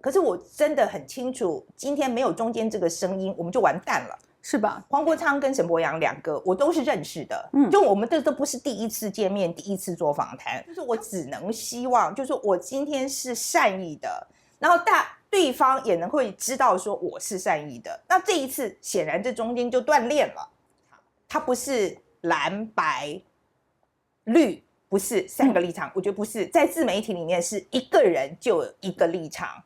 可是我真的很清楚，今天没有中间这个声音，我们就完蛋了。是吧？黄国昌跟沈伯洋两个我都是认识的，就我们这都不是第一次见面，第一次做访谈，就是我只能希望，就是说我今天是善意的，然后对方也能会知道说我是善意的。那这一次显然这中间就断裂了，它不是蓝白绿，不是三个立场，我觉得不是，在自媒体里面是一个人就有一个立场。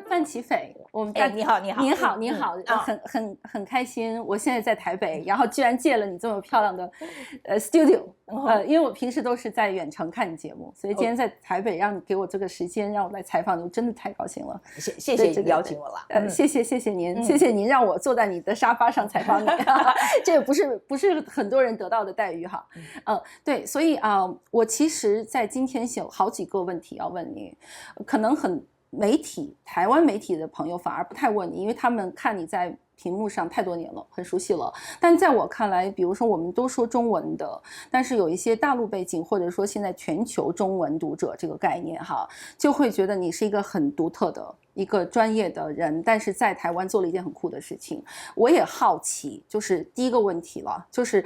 范琪斐，我们你好，你好，您好，您好，很开心，我现在在台北，然后居然借了你这么漂亮的studio，因为我平时都是在远程看你节目，所以今天在台北让你给我这个时间让我来采访你，我真的太高兴了，谢谢你邀请我了，谢谢您，谢谢您让我坐在你的沙发上采访你，这也不是很多人得到的待遇哈，对，所以我其实在今天有好几个问题要问你，可能台湾媒体的朋友反而不太问你，因为他们看你在屏幕上太多年了，很熟悉了。但在我看来，比如说我们都说中文的，但是有一些大陆背景，或者说现在全球中文读者这个概念哈，就会觉得你是一个很独特的一个专业的人，但是在台湾做了一件很酷的事情。我也好奇，就是第一个问题了，就是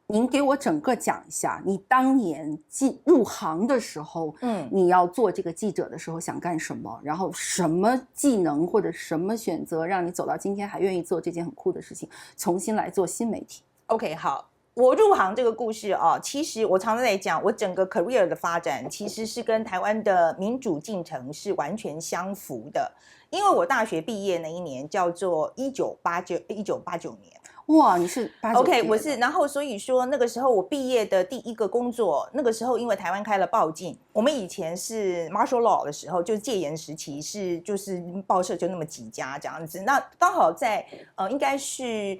您给我整个讲一下，你当年入行的时候，你要做这个记者的时候想干什么，然后什么技能或者什么选择让你走到今天还愿意做这件很酷的事情，重新来做新媒体。 OK， 好，我入行这个故事其实我常常在讲，我整个 career 的发展其实是跟台湾的民主进程是完全相符的，因为我大学毕业那一年叫做1989年。哇，你是89 OK， 我是，然后所以说那个时候我毕业的第一个工作，那个时候因为台湾开了报禁，我们以前是 martial law 的时候，就是戒严时期，就是报社就那么几家这样子，那刚好在应该是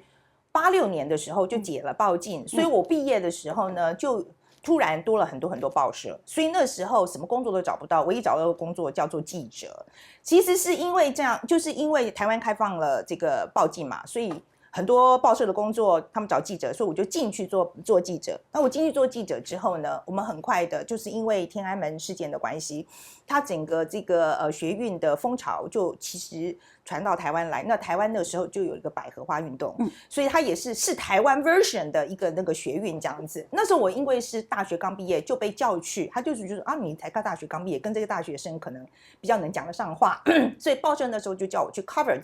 86年的时候就解了报禁，所以我毕业的时候呢就突然多了很多报社，所以那时候什么工作都找不到，唯一找到的工作叫做记者。其实是因为这样，就是因为台湾开放了这个报禁嘛，所以很多报社的工作他们找记者，所以我就进去做记者。那我进去做记者之后呢，我们很快的就是因为天安门事件的关系，它整个这个学运的风潮就其实传到台湾来。那台湾那时候就有一个百合花运动，所以它也是台湾 version 的一个那个学运这样子。那时候我因为是大学刚毕业就被叫去，他就是你才大学刚毕业，跟这个大学生可能比较能讲得上话，所以报社那时候就叫我去 cover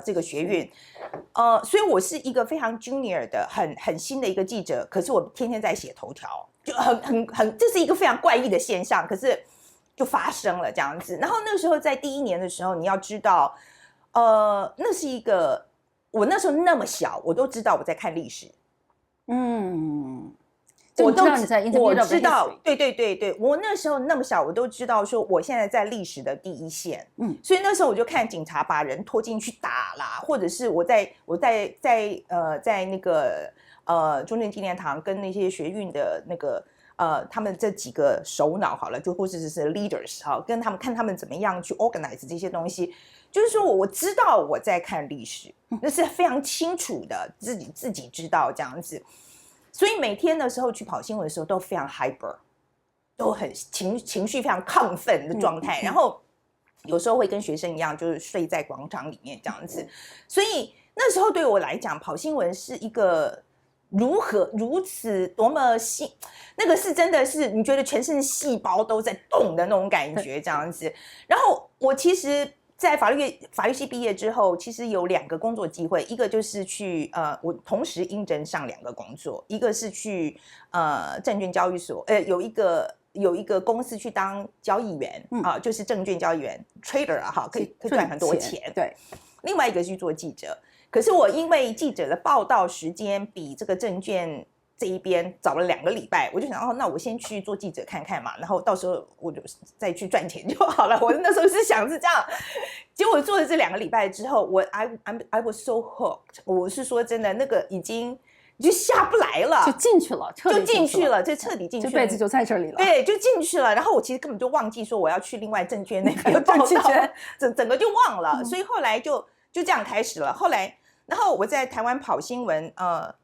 这个学运，所以我是一个非常 junior 的很新的一个记者，可是我天天在写头条，就这是一个非常怪异的现象，可是就发生了这样子。然后那个时候在第一年的时候，你要知道，那是一个我那时候那么小，我都知道我在看历史，我都我知道，对，我那时候那么小，我都知道说我现在在历史的第一线，所以那时候我就看警察把人拖进去打啦，或者是我在那个中正纪念堂跟那些学运的那个他们这几个首脑好了，就或者是 leaders 哈，跟他们看他们怎么样去 organize 这些东西，就是说我知道我在看历史，那是非常清楚的，自己知道这样子。所以每天的时候去跑新闻的时候都非常 hyper， 都很情绪非常亢奋的状态，然后有时候会跟学生一样，就是睡在广场里面这样子。所以那时候对我来讲，跑新闻是一个如此多么那个是真的是你觉得全身细胞都在动的那种感觉这样子。然后我其实在法律系毕业之后，其实有2个工作机会，一个就是去我同时应征上2个工作，一个是去证券交易所，有一个公司去当交易员就是证券交易员 trader 可以赚很多钱。对，另外一个去做记者，可是我因为记者的报道时间比这个证券这一边早了2个礼拜，我就想那我先去做记者看看嘛，然后到时候我就再去赚钱就好了。我那时候是想是这样，结果做了这2个礼拜之后，I was so hooked， 我是说真的，那个已经就下不来了，就进去了，就进去了，就彻底进去了，这辈子就在这里了。对，就进去了。然后我其实根本就忘记说我要去另外证券那边报道，整个就忘了。所以后来就就这样开始了。后来，然后我在台湾跑新闻，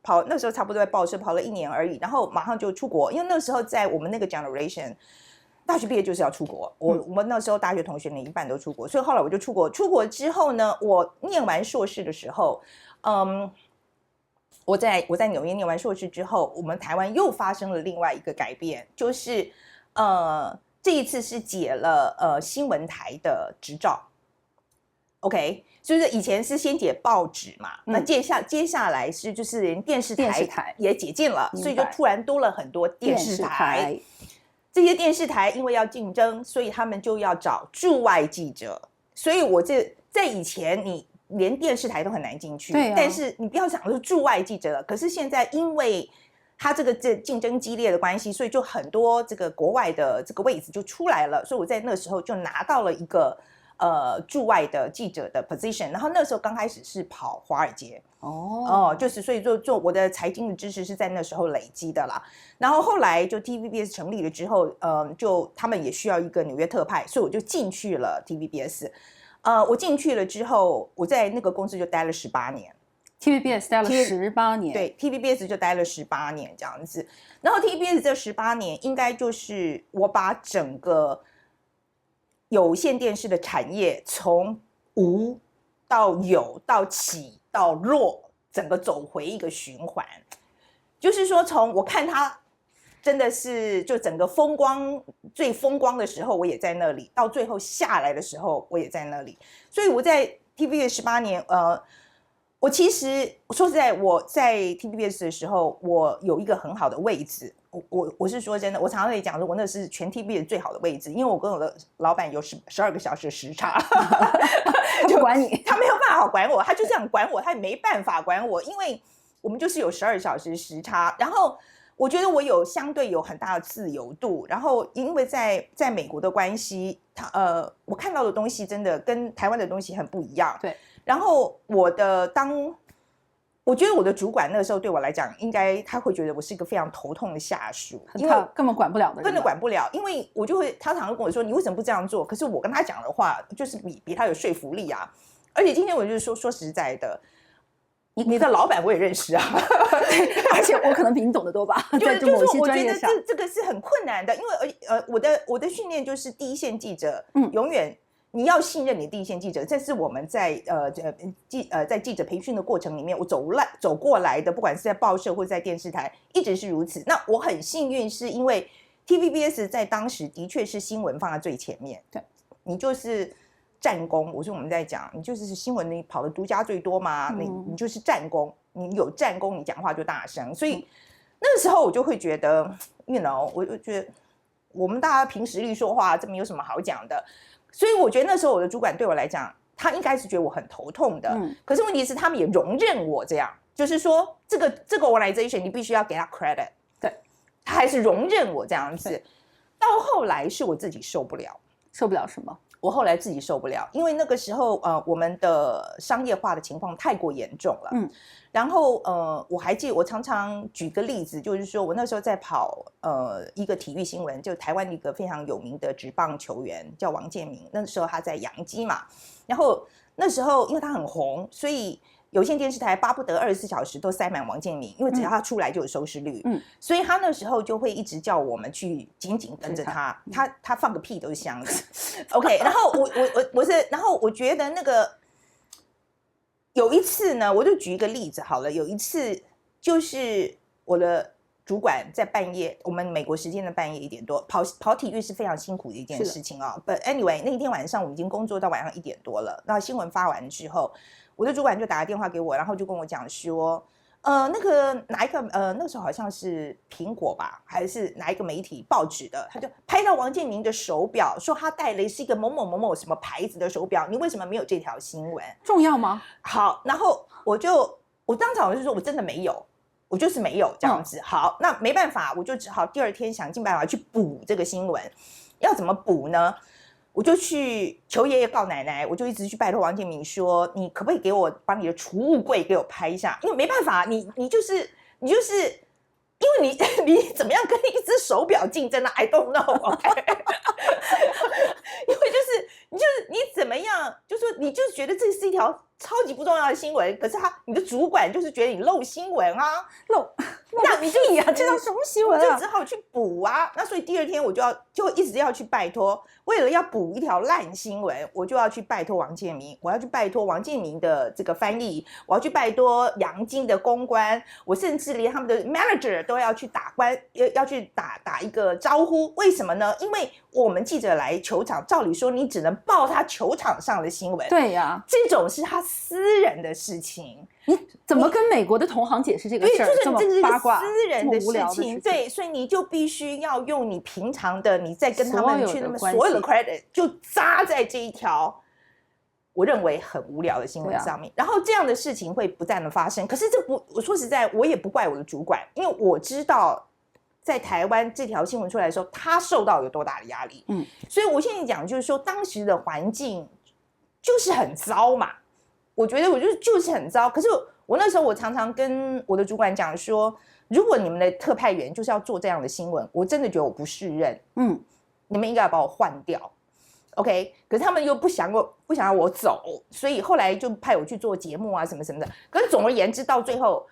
跑那时候差不多在报社跑了1年而已，然后马上就出国，因为那时候在我们那个 generation， 大学毕业就是要出国。我们那时候大学同学连一半都出国，所以后来我就出国。出国之后呢，我念完硕士的时候，我在纽约念完硕士之后，我们台湾又发生了另外一个改变，就是这一次是解了新闻台的执照。OK， 就是以前是先解报纸嘛，那接下来是就是连电视台也解禁了，所以就突然多了很多电视台。这些电视台因为要竞争，所以他们就要找驻外记者。所以我在以前你连电视台都很难进去，但是你不要想说驻外记者了。可是现在因为他这竞争激烈的关系，所以就很多这个国外的这个位置就出来了。所以我在那时候就拿到了一个驻外的记者的 position， 然后那时候刚开始是跑华尔街就是所以做我的财经的知识是在那时候累积的啦。然后后来就 TVBS 成立了之后，就他们也需要一个纽约特派，所以我就进去了 TVBS。我进去了之后，我在那个公司就待了18年。TVBS 待了18年，对 ，TVBS 就待了18年这样子。然后 TVBS 这18年，应该就是我把整个有线电视的产业从无到有到起到弱，整个走回一个循环。就是说，从我看它真的是就整个最风光的时候，我也在那里；到最后下来的时候，我也在那里。所以我在 TVBS 18年，我其实说实在，我在 TVBS 的时候，我有一个很好的位置。我是说真的，我常常会讲说，我那是全 TVBS 最好的位置，因为我跟我的老板有12个小时的时差，他不管你，他没有办法管我，他就这样管我，他也没办法管我，因为我们就是有12小时时差。然后我觉得我相对有很大的自由度，然后因为在美国的关系，我看到的东西真的跟台湾的东西很不一样。对。然后我觉得我的主管那个时候对我来讲，应该他会觉得我是一个非常头痛的下属，因为根本管不了的人，根本管不了，因为我就会他常常跟我说，你为什么不这样做？可是我跟他讲的话，就是比他有说服力啊。而且今天我就是说实在的，你的老板我也认识啊，而且我可能比你懂得多吧，在某些专业上，我觉得这个是很困难的，因为我的训练就是第一线记者，永远。你要信任你第一线记者，这是我们在记者培训的过程里面，我走过来的，不管是在报社或者在电视台，一直是如此。那我很幸运，是因为 TVBS 在当时的确是新闻放在最前面，对，你就是战功。我说我们在讲，你就是新闻你跑的独家最多嘛，你就是战功，你有战功，你讲话就大声。所以那个时候我就会觉得 我就觉得我们大家凭实力说话，这没有什么好讲的。所以我觉得那时候我的主管对我来讲，他应该是觉得我很头痛的。可是问题是他们也容忍我这样，就是说这个 organization 你必须要给他 credit， 对，他还是容忍我这样子。到后来是我自己受不了什么？我后来自己受不了，因为那个时候我们的商业化的情况太过严重了。然后我还记得我常常举个例子，就是说我那时候在跑一个体育新闻，就台湾一个非常有名的职棒球员叫王建民，那时候他在洋基嘛，然后那时候因为他很红，所以有线电视台巴不得24小时都塞满王建民，因为只要他出来就有收视率。所以他那时候就会一直叫我们去紧紧跟着他，他放个屁都是香的。OK， 然后然后我觉得那个有一次呢，我就举一个例子好了。有一次就是我的主管在半夜，我们美国时间的半夜1点多，跑体育是非常辛苦的一件事情啊。But anyway， 那一天晚上我们已经工作到晚上1点多了。那新闻发完之后，我的主管就打个电话给我，然后就跟我讲说，那个哪一个那时候好像是苹果吧，还是哪一个媒体报纸的，他就拍到王建民的手表，说他戴了是一个某某某某什么牌子的手表，你为什么没有这条新闻？重要吗？好，然后我当场我就说我真的没有，我就是没有这样子。好，那没办法，我就只好第二天想尽办法去补这个新闻。要怎么补呢？我就去求爷爷告奶奶，我就一直去拜托王建民说，你可不可以给我把你的储物柜给我拍一下？因为没办法，你就是因为你怎么样跟一只手表竞争呢 ？I don't know， OK？ 因为就是你怎么样，就说你就是觉得这是一条超级不重要的新闻，可是你的主管就是觉得你漏新闻啊，那你屁呀，这叫什么新闻啊？我就只好去补啊。那所以第二天我就一直要去拜托，为了要补一条烂新闻，我就要去拜托王建民，我要去拜托王建民的这个翻译，我要去拜托杨金的公关，我甚至连他们的 manager 都要去要去打一个招呼。为什么呢？因为我们记者来球场，照理说你只能报他球场上的新闻，对呀，这种是他私人的事情。你怎么跟美国的同行解释这个事儿？这么八卦、私人的事情，对，所以你就必须要用你平常的，你在跟他们去那么所有的 credit 就扎在这一条我认为很无聊的新闻上面，然后这样的事情会不断的发生。可是我说实在，我也不怪我的主管，因为我知道在台湾这条新闻出来的时候，他受到有多大的压力。所以我现在讲就是说，当时的环境就是很糟嘛。我觉得就是很糟，可是我那时候我常常跟我的主管讲说，如果你们的特派员就是要做这样的新闻，我真的觉得我不适任，你们应该要把我换掉 ，OK？ 可是他们又不想要我走，所以后来就派我去做节目啊什么什么的。可是总而言之，到最后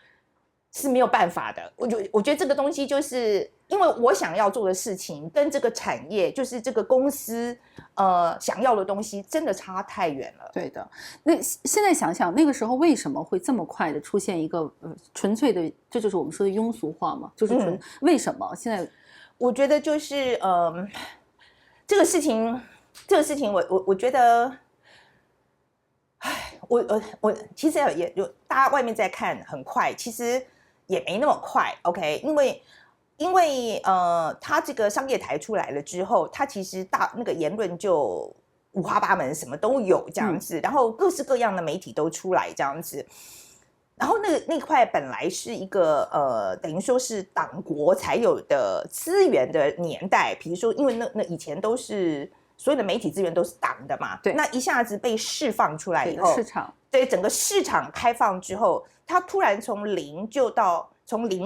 是没有办法的。我觉得这个东西就是因为我想要做的事情跟这个产业，就是这个公司想要的东西真的差太远了。对的。那现在想想，那个时候为什么会这么快的出现一个纯粹的，这就是我们说的庸俗化嘛？就是为什么现在？我觉得就是这个事情我觉得，我其实也有大家外面在看很快，其实也没那么快 ，OK？ 因为他这个商业台出来了之后，他其实那个言论就五花八门，什么都有这样子，然后各式各样的媒体都出来这样子，然后那块本来是一个等于说是党国才有的资源的年代，比如说因为那以前都是所有的媒体资源都是党的嘛，对，那一下子被释放出来以后，市场对整个市场开放之后，它突然从0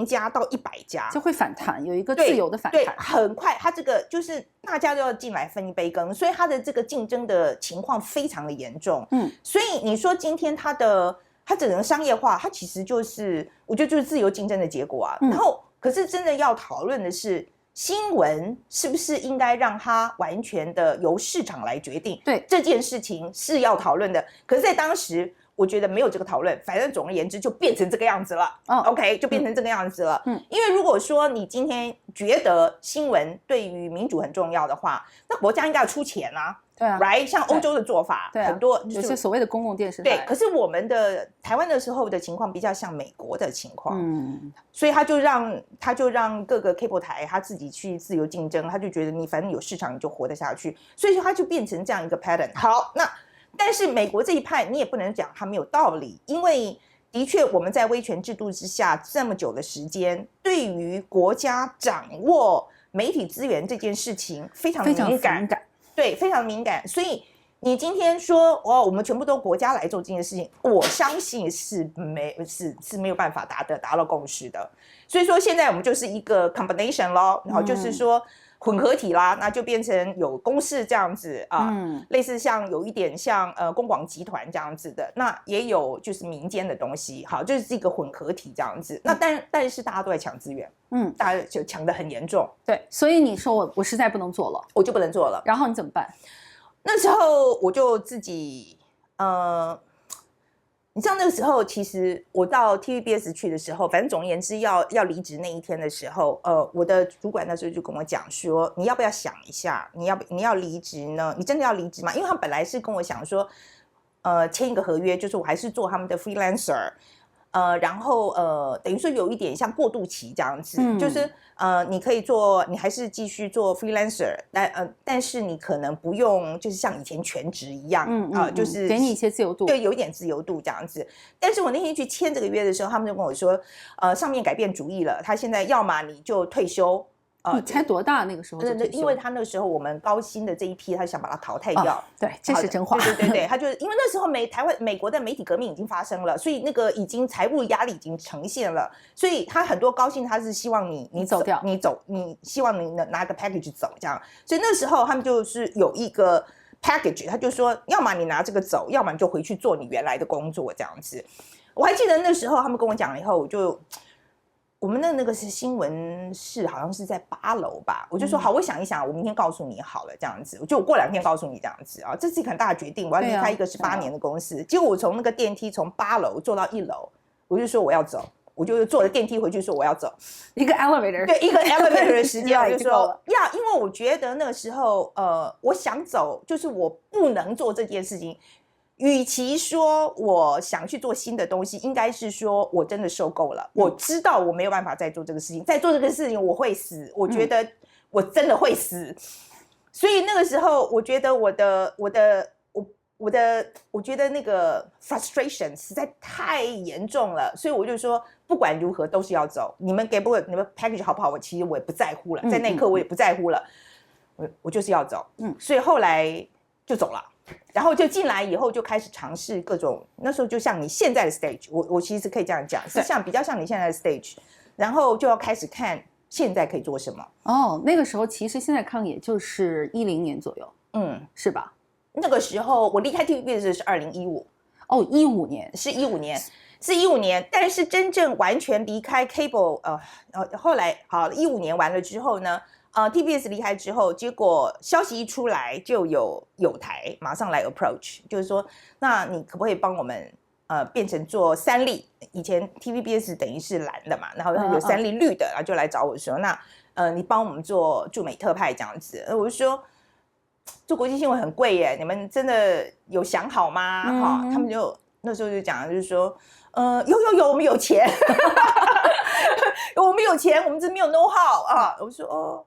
家到100家，就会反弹，有一个自由的反弹。对，很快，它这个就是大家都要进来分一杯羹，所以它的这个竞争的情况非常的严重。所以你说今天它整个商业化，它其实就是我觉得就是自由竞争的结果啊。然后，可是真的要讨论的是，新闻是不是应该让它完全的由市场来决定？对，这件事情是要讨论的。可是，在当时，我觉得没有这个讨论，反正总而言之就变成这个样子了。OK， 就变成这个样子了。因为如果说你今天觉得新闻对于民主很重要的话，那国家应该要出钱啊。对啊 ，right？ 像欧洲的做法，很多有些所谓的公共电视台。对，可是我们的台湾的时候的情况比较像美国的情况，所以他就让各个 cable 台他自己去自由竞争，他就觉得你反正有市场你就活得下去，所以说他就变成这样一个 pattern。好，那但是美国这一派你也不能讲他没有道理，因为的确我们在威权制度之下这么久的时间，对于国家掌握媒体资源这件事情非常敏感。对，非常敏感，所以你今天说我们全部都国家来做这件事情，我相信是没有办法达到共识的。所以说现在我们就是一个 combination 咯，然后就是说混合体啦，那就变成有公视这样子啊，类似像有一点像公广集团这样子的，那也有就是民间的东西，好，就是一个混合体这样子。那但是大家都在抢资源。大家就抢得很严重。对，所以你说我实在不能做了，我就不能做了。然后你怎么办？那时候我就自己你知道那个时候，其实我到 TVBS 去的时候，反正总而言之要离职那一天的时候，我的主管那时候就跟我讲说，你要不要想一下，你要离职呢？你真的要离职吗？因为他们本来是跟我讲说，签一个合约，就是我还是做他们的 freelancer。然后等于说有一点像过渡期这样子，就是你可以做，你还是继续做 freelancer， 但是你可能不用就是像以前全职一样，就是给你一些自由度，对，有一点自由度这样子。但是我那天去签这个约的时候，他们就跟我说，上面改变主意了，他现在要么你就退休。你才多大那个时候？因为他那时候我们高薪的这一批，他想把它淘汰掉。对，这是真话。对，他就是因为那时候美国的媒体革命已经发生了，所以那个已经财务压力已经呈现了，所以他很多高薪他是希望你走掉，你希望你拿个 package 走这样。所以那时候他们就是有一个 package， 他就说要么你拿这个走，要么你就回去做你原来的工作这样子。我还记得那时候他们跟我讲了以后，我们的那个是新闻室，好像是在8楼吧。我就说好，我想一想，我明天告诉你好了，这样子。我过2天告诉你这样子啊，这是一个很大的决定。我要离开一个18年的公司，结果我从那个电梯从8楼坐到1楼，我就说我要走，我就坐着电梯回去说我要走。一个 elevator， 对，一个 elevator 的时间，我就说呀，因为我觉得那个时候我想走，就是我不能做这件事情。与其说我想去做新的东西，应该是说我真的受够了。我知道我没有办法再做这个事情，再做这个事情我会死，我觉得我真的会死。所以那个时候，我觉得我觉得那个 frustration 实在太严重了，所以我就说不管如何都是要走。你们给不给你们 package 好不好？其实我也不在乎了，在那一刻我也不在乎了，我就是要走。所以后来就走了。然后就进来以后就开始尝试各种，那时候就像你现在的 stage， 我其实可以这样讲，是比较像你现在的 stage， 然后就要开始看现在可以做什么。哦，那个时候其实现在看也就是10年左右，是吧？那个时候我离开 TVBS 是2015，哦，15年是15年，但是真正完全离开 cable， 后来好15年完了之后呢？TBS 离开之后，结果消息一出来，就有友台马上来 approach， 就是说，那你可不可以帮我们变成做3立？以前 TVBS 等于是蓝的嘛，然后有3立绿的，然后就来找我说，那你帮我们做驻美特派这样子。我就说，做国际新闻很贵耶，你们真的有想好吗？他们就那时候就讲，就是说，有，我们有钱，我们有钱，我们这没有 know how 啊。我说哦。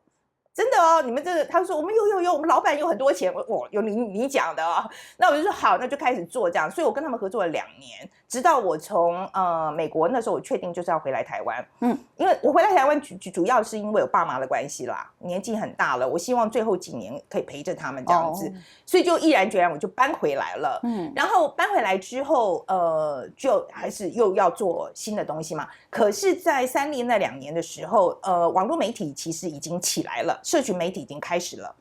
真的哦，你们这个，他说我们有，我们老板有很多钱，有你讲的哦。那我就说好，那就开始做这样。所以我跟他们合作了2年，直到我从美国那时候我确定就是要回来台湾。因为我回来台湾主要是因为有爸妈的关系啦，年纪很大了，我希望最后几年可以陪着他们这样子，所以就毅然决然我就搬回来了。然后搬回来之后，就还是又要做新的东西嘛。可是，在3立那2年的时候，网络媒体其实已经起来了。社群媒体已经开始了，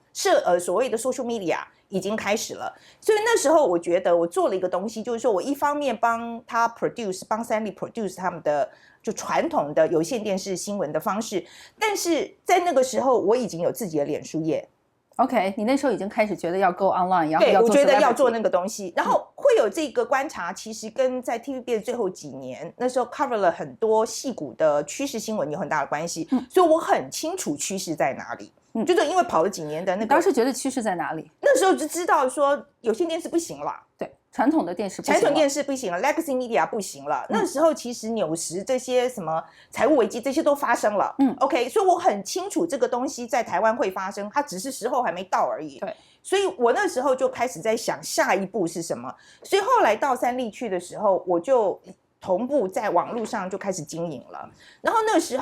所谓的 social media 已经开始了，所以那时候我觉得我做了一个东西，就是说我一方面帮3立 produce 他们的就传统的有线电视新闻的方式，但是在那个时候我已经有自己的脸书页。OK， 你那时候已经开始觉得要 go online， 对，我觉得要做那个东西，然后会有这个观察，其实跟在 TVB 最后几年那时候 cover 了很多矽谷的趋势新闻有很大的关系，所以我很清楚趋势在哪里。就是因为跑了几年的那个，当时觉得趋势在哪里？那时候就知道说有线电视不行了，对，传统的电视不行了，传统电视不行了 ，Legacy Media 不行了。那时候其实90这些什么财务危机这些都发生了。OK， 所以我很清楚这个东西在台湾会发生，它只是时候还没到而已。对，所以我那时候就开始在想下一步是什么。所以后来到3立去的时候，我就同步在网络上就开始经营了。然后那时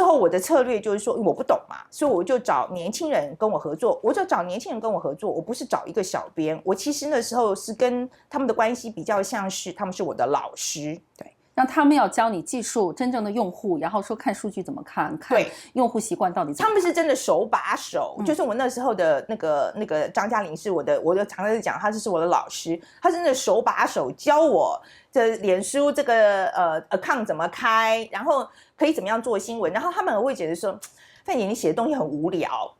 候我的策略就是说我不懂嘛，所以我就找年轻人跟我合作。我不是找一个小编，我其实那时候是跟他们的关系比较像是他们是我的老师，对，让他们要教你技术，真正的用户，然后说看数据怎么看用户习惯到底怎么看。他们是真的手把手，就是我那时候的那个张嘉玲是我就常常讲，他是我的老师，他真的手把手教我这脸书这个account 怎么开，然后可以怎么样做新闻。然后他们会觉得说，范姐你写的东西很无聊，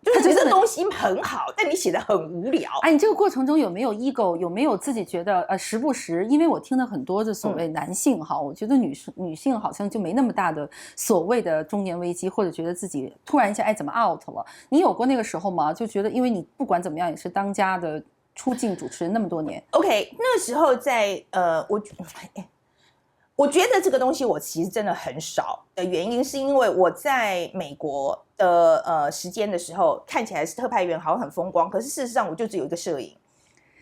就是你这东西很好，但你写的很无聊。哎，你这个过程中有没有 ego？ 有没有自己觉得时不时？因为我听了很多的所谓男性哈，我觉得女性好像就没那么大的所谓的中年危机，或者觉得自己突然一下怎么 out 了？你有过那个时候吗？就觉得因为你不管怎么样也是当家的出镜主持人那么多年。OK， 那时候在我觉得这个东西我其实真的很少的原因，是因为我在美国的时间的时候，看起来是特派员，好像很风光，可是事实上我就只有一个摄影，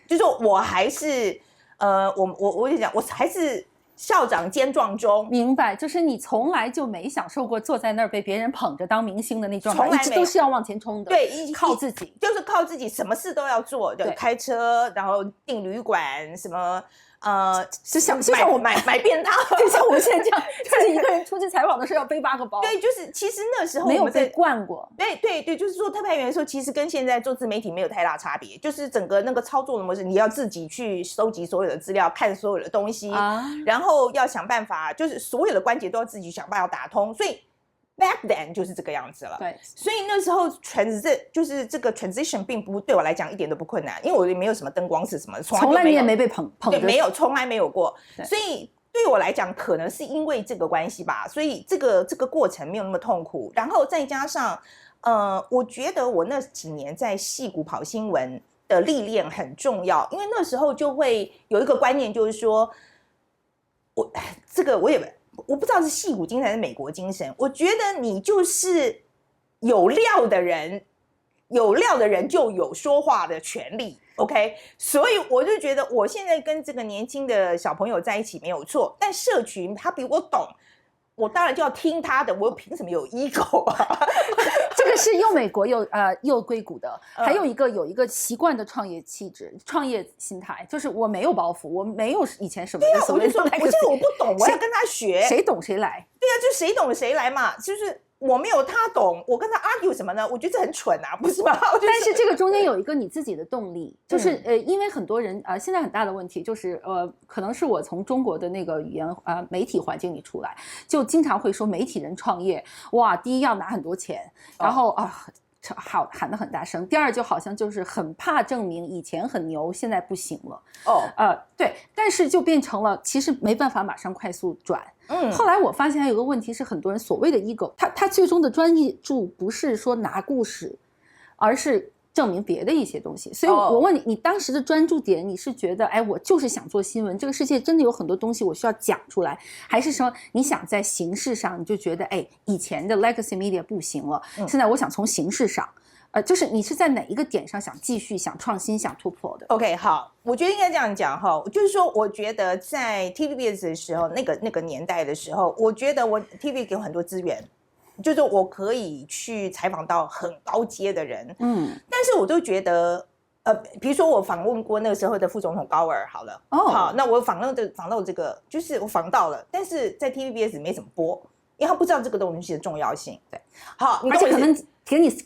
就是我还是我就讲我还是校长兼撞钟。明白，就是你从来就没享受过坐在那儿被别人捧着当明星的那种，从来没有，一直都是要往前冲的，对，靠自己，就是靠自己，什么事都要做，对，开车，然后订旅馆，什么就像我买便当，就像我现在这样，就是一个人出去采访的时候要背8个包。对，就是其实那时候没有被惯过。对，就是做特派员的时候，其实跟现在做自媒体没有太大差别，就是整个那个操作的模式，你要自己去收集所有的资料，看所有的东西，然后要想办法，就是所有的关节都要自己想办法打通，所以。Back then 就是这个样子了，对，所以那时候就是这个 transition 并不对我来讲一点都不困难，因为我也没有什么灯光是什么，从来你也没被捧对，没有，从来没有过，所以对我来讲，可能是因为这个关系吧，所以这个过程没有那么痛苦，然后再加上我觉得我那几年在矽谷跑新闻的历练很重要，因为那时候就会有一个观念，就是说我不知道是矽谷精神还是美国精神，我觉得你就是有料的人就有说话的权利 ，OK？ 所以我就觉得我现在跟这个年轻的小朋友在一起没有错，但社群他比我懂，我当然就要听他的，我凭什么有 ego 啊？这个是又美国又硅谷的，还有一个习惯的创业气质、创业心态，就是我没有包袱，我没有以前什么的所谓的。我现在我不懂，我要跟他学，谁懂谁来。对啊，就谁懂谁来嘛，就是我没有他懂，我跟他 argue 什么呢？我觉得这很蠢啊，不是吗？但是这个中间有一个你自己的动力，就是因为很多人现在很大的问题就是可能是我从中国的那个语言媒体环境里出来，就经常会说媒体人创业，哇，第一要拿很多钱，然后好喊得很大声，第二就好像就是很怕证明以前很牛，现在不行了。对，但是就变成了其实没办法马上快速转。后来我发现还有个问题是，很多人所谓的 ego， 他最终的专注不是说拿故事，而是证明别的一些东西。所以我问你，你当时的专注点，你是觉得，哎，我就是想做新闻，这个世界真的有很多东西我需要讲出来，还是说你想在形式上，你就觉得，哎，以前的 legacy media 不行了，现在我想从形式上。就是你是在哪一个点上想继续、想创新、想突破的 ？OK， 好，我觉得应该这样讲哈，就是说，我觉得在 TVBS 的时候，那个年代的时候，我觉得我 TV 给我很多资源，就是我可以去采访到很高阶的人，但是我都觉得，比如说我访问过那个时候的副总统高尔，好了，好，那我访到这个，就是我访到了，但是在 TVBS 没怎么播，因为他不知道这个东西的重要性，对，好，而且可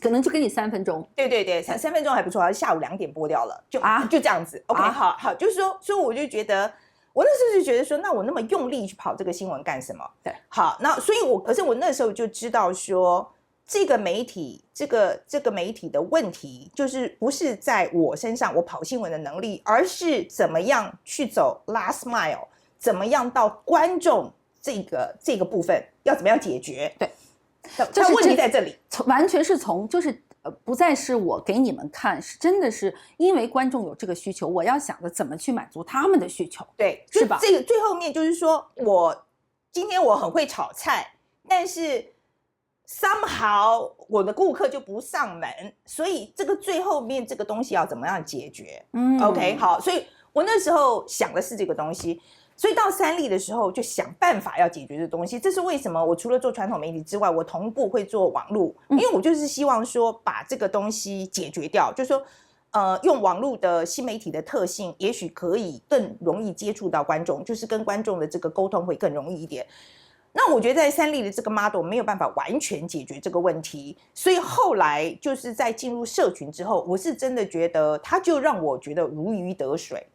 能就给你3分钟，对，三分钟还不错，下午2点播掉了，就这样子 ，OK， 好，就是说，所以我就觉得，我那时候就觉得说，那我那么用力去跑这个新闻干什么？对，好，那所以可是我那时候就知道说，这个媒体，这个媒体的问题，就是不是在我身上，我跑新闻的能力，而是怎么样去走 last mile， 怎么样到观众这个部分要怎么样解决？对。就是问题在这里，完全是从就是不再是我给你们看，是真的是因为观众有这个需求，我要想着怎么去满足他们的需求，对，是吧？这个最后面就是说今天我很会炒菜，但是 somehow 我的顾客就不上门，所以这个最后面这个东西要怎么样解决？OK， 好，所以我那时候想的是这个东西。所以到3立的时候，就想办法要解决这东西。这是为什么？我除了做传统媒体之外，我同步会做网络，因为我就是希望说把这个东西解决掉，就是说，用网络的新媒体的特性，也许可以更容易接触到观众，就是跟观众的这个沟通会更容易一点。那我觉得在3立的这个 model 没有办法完全解决这个问题，所以后来就是在进入社群之后，我是真的觉得它就让我觉得如鱼得水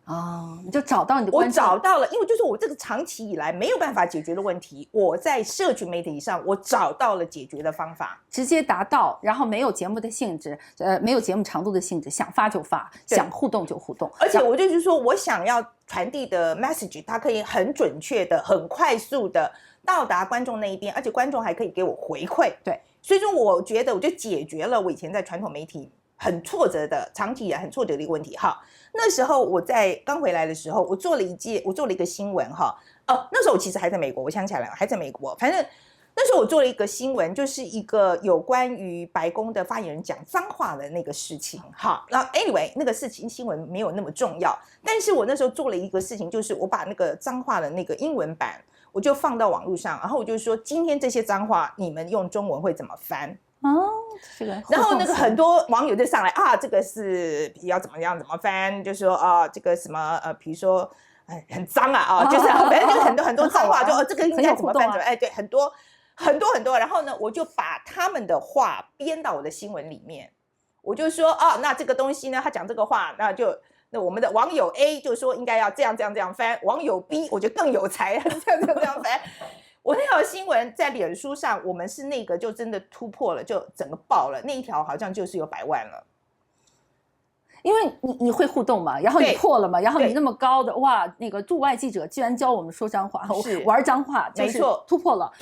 你就找到你的观众，我找到了，因为就是我这个长期以来没有办法解决的问题，我在社群媒体上我找到了解决的方法，直接达到，然后没有节目的性质，没有节目长度的性质，想发就发，想互动就互动，而且我就是说我想要传递的 message， 它可以很准确的、很快速的到达观众那一边，而且观众还可以给我回馈。对，所以说我觉得我就解决了我以前在传统媒体很挫折的、长期以来很挫折的一个问题。好，那时候我在刚回来的时候，我做了一个新闻哈。那时候我其实还在美国，我想起来了，还在美国。反正那时候我做了一个新闻，就是一个有关于白宫的发言人讲脏话的那个事情。好，然后 anyway 那个事情新闻没有那么重要，但是我那时候做了一个事情，就是我把那个脏话的那个英文版。我就放到网络上，然后我就说今天这些脏话你们用中文会怎么翻？这个。然后那个很多网友就上来这个是要怎么样怎么翻，就说这个什么比如说很脏啊，就是反正就是很多脏话，就这个应该怎么办？对，很多。然后呢，我就把他们的话编到我的新闻里面，我就说那这个东西呢，他讲这个话，那我们的网友 A 就说应该要这样翻，网友 B 我觉得更有才，这样翻。我那条新闻在脸书上，我们是那个就真的突破了，就整个爆了，那一条好像就是有100万了。因为你会互动嘛，然后你破了嘛，然后你那么高的哇，那个驻外记者居然教我们说脏话，玩脏话，就是突破了。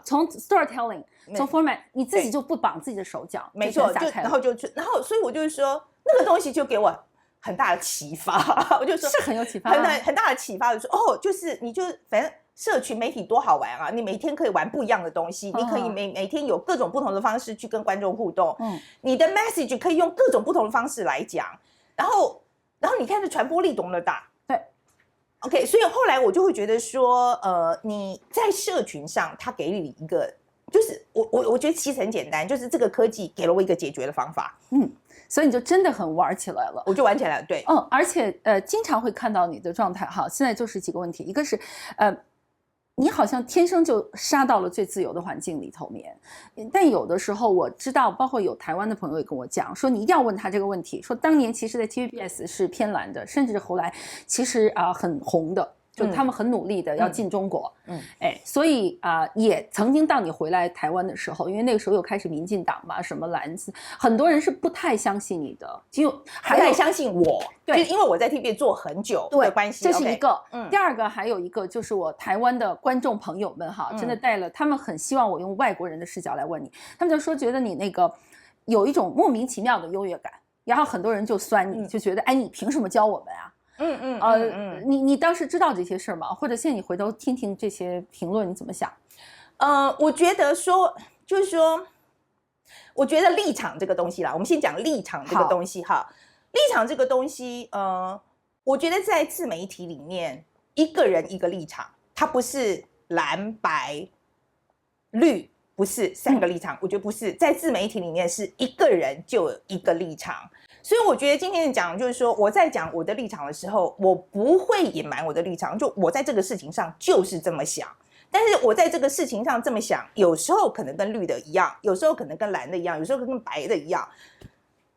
从 storytelling， 从 format， 你自己就不绑自己的手脚，没错，然后所以我就是说，那个东西就给我很大的启发，我就说是很有启发，很大的启发，就说就是你就反正社群媒体多好玩啊，你每天可以玩不一样的东西，你可以每天有各种不同的方式去跟观众互动，你的 message 可以用各种不同的方式来讲。然后你看这传播力多么大，对 ，OK， 所以后来我就会觉得说，你在社群上，它给你一个，就是我觉得其实很简单，就是这个科技给了我一个解决的方法，所以你就真的很玩起来了，我就玩起来了，对，而且经常会看到你的状态哈，现在就是几个问题，一个是你好像天生就杀到了最自由的环境里头面，但有的时候我知道，包括有台湾的朋友也跟我讲说，你一定要问他这个问题，说当年其实在 TVBS 是偏蓝的，甚至后来其实很红的，就他们很努力的要进中国，所以也曾经到你回来台湾的时候，因为那个时候又开始民进党嘛，什么蓝字，很多人是不太相信你的，就还太相信我，对，因为我在 TVB 做很久的关系，这是一个。第二个还有一个就是我台湾的观众朋友们哈，真的带了，他们很希望我用外国人的视角来问你，他们就说觉得你那个有一种莫名其妙的优越感，然后很多人就酸你，就觉得你凭什么教我们啊？你当时知道这些事吗？或者现在你回头听听这些评论，你怎么想？我觉得说，就是说，我觉得立场这个东西啦，我们先讲立场这个东西哈。立场这个东西，我觉得在自媒体里面，一个人一个立场，它不是蓝白绿，不是3个立场，我觉得不是，在自媒体里面是一个人就有一个立场。所以我觉得今天讲就是说，我在讲我的立场的时候，我不会隐瞒我的立场，就我在这个事情上就是这么想。但是我在这个事情上这么想，有时候可能跟绿的一样，有时候可能跟蓝的一样，有时候跟白的一样。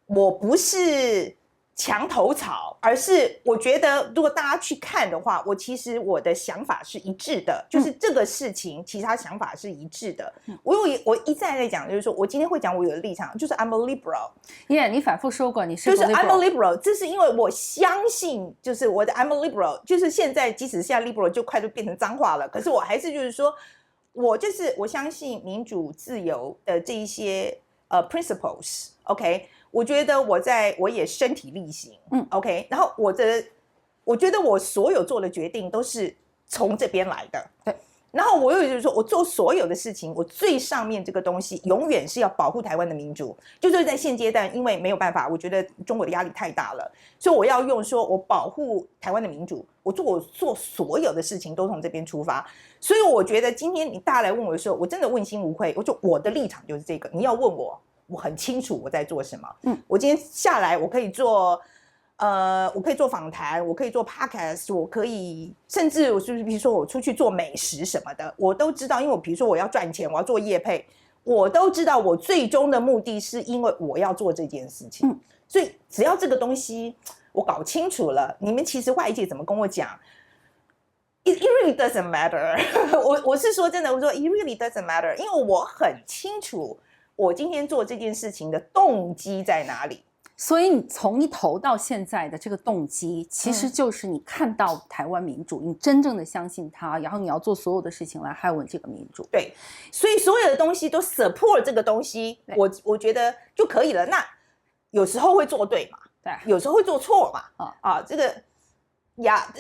我不是墙头草，而是我觉得如果大家去看的话，其实我的想法是一致的，就是这个事情其他想法是一致的。我一再在讲，就是说我今天会讲我有的立场，就是 I'm a liberal。你反复说过你是就是 I'm a liberal， 这是因为我相信，就是我的 I'm a liberal， 就是现在即使现在 liberal 就快就变成脏话了，可是我还是就是说，我相信民主自由的这一些principles，OK。我觉得我也身体力行，OK， 然后我觉得我所有做的决定都是从这边来的，对。然后我又就是说，我做所有的事情，我最上面这个东西永远是要保护台湾的民主，就是在现阶段，因为没有办法，我觉得中国的压力太大了，所以我要用说我保护台湾的民主，我做所有的事情都从这边出发。所以我觉得今天大家来问我的时候，我真的问心无愧，我的立场就是这个，你要问我很清楚我在做什么。我今天下来，我可以做访谈，我可以做 podcast， 我可以甚至比如说我出去做美食什么的，我都知道，因为比如说我要赚钱，我要做业配，我都知道我最终的目的是因为我要做这件事情。所以只要这个东西我搞清楚了，你们其实外界怎么跟我讲，it really doesn't matter 我是说真的，我说 it really doesn't matter， 因为我很清楚我今天做这件事情的动机在哪里。所以你从一头到现在的这个动机，其实就是你看到台湾民主，你真正的相信它，然后你要做所有的事情来捍卫这个民主。对，所以所有的东西都 support 这个东西，我觉得就可以了。那有时候会做对嘛，对，有时候会做错嘛，这个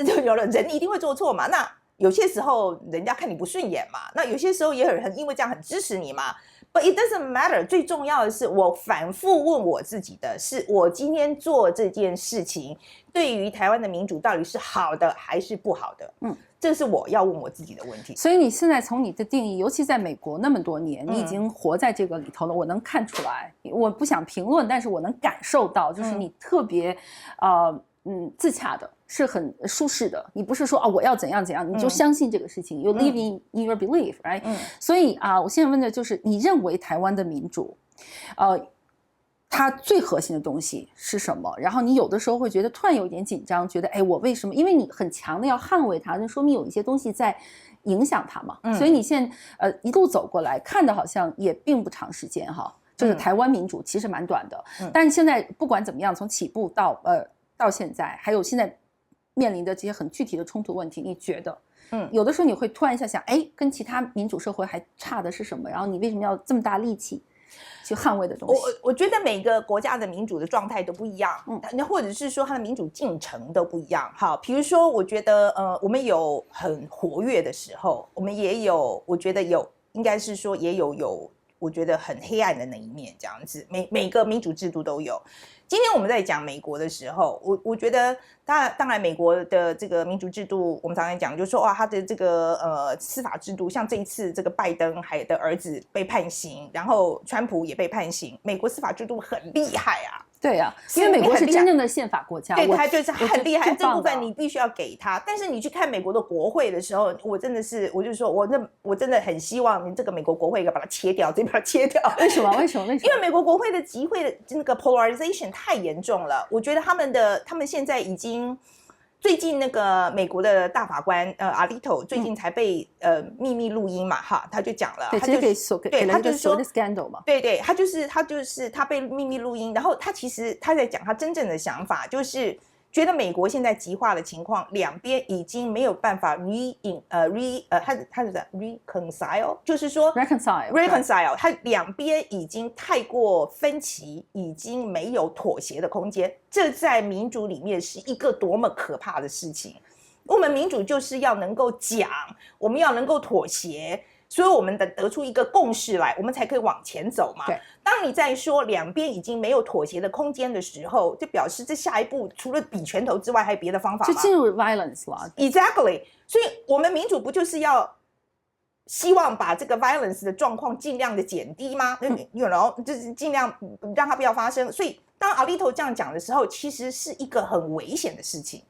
就有了，人一定会做错嘛。那有些时候人家看你不顺眼嘛，那有些时候也很因为这样很支持你嘛。But it doesn't matter， 最重要的是我反复问我自己的是，我今天做这件事情对于台湾的民主到底是好的还是不好的？这是我要问我自己的问题。所以你现在从你的定义，尤其在美国那么多年，你已经活在这个里头了，我能看出来。我不想评论，但是我能感受到，就是你特别自洽的是很舒适的，你不是说我要怎样怎样，你就相信这个事情。You live in your belief, right？所以我现在问的就是，你认为台湾的民主，它最核心的东西是什么？然后你有的时候会觉得突然有一点紧张，觉得我为什么？因为你很强的要捍卫它，那说明有一些东西在影响它嘛。所以你现在一路走过来，看的好像也并不长时间哈。就是台湾民主其实蛮短的，但是现在不管怎么样，从起步到现在，还有现在面临的这些很具体的冲突问题，你觉得？有的时候你会突然一下想，跟其他民主社会还差的是什么？然后你为什么要这么大力气去捍卫的东西？我觉得每个国家的民主的状态都不一样，或者是说它的民主进程都不一样。好，比如说，我觉得我们有很活跃的时候，我们也有，我觉得应该是说也有。我觉得很黑暗的那一面，这样子，每个民主制度都有。今天我们在讲美国的时候，我觉得当然美国的这个民主制度，我们常常讲，就是说他的这个司法制度，像这一次这个拜登还的儿子被判刑，然后川普也被判刑，美国司法制度很厉害啊。对啊，因为美国是真正的宪法国家，对，他就是很厉害，这部分你必须要给他。但是你去看美国的国会的时候，我就说，我真的很希望你这个美国国会把它切掉，这边切掉。为什么？因为美国国会的集会的那个 polarization 太严重了。我觉得他们现在已经。最近那个美国的大法官Alito 最近才被秘密录音嘛哈，他就讲了，对，直接给了一个所谓的 scandal 嘛，对，他被秘密录音，然后他其实他在讲他真正的想法，就是觉得美国现在极化的情况，两边已经没有办法他是 reconcile， 就是说 reconcile， 他两边已经太过分歧，已经没有妥协的空间。这在民主里面是一个多么可怕的事情。我们民主就是要能够讲，我们要能够妥协。所以我们得出一个共识来，我们才可以往前走嘛。当你在说两边已经没有妥协的空间的时候，就表示这下一步除了比拳头之外，还有别的方法吗？就进入 violence 了。Exactly。所以我们民主不就是要希望把这个 violence 的状况尽量的减低吗？You know， 就是尽量让它不要发生。所以当 Alito 这样讲的时候，其实是一个很危险的事情。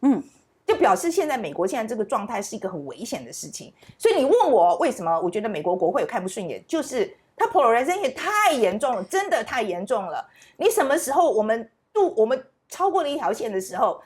就表示现在美国现在这个状态是一个很危险的事情，所以你问我为什么我觉得美国国会有看不顺眼，就是它 polarization 太严重了，真的太严重了。你什么时候我们超过了一条线的时候，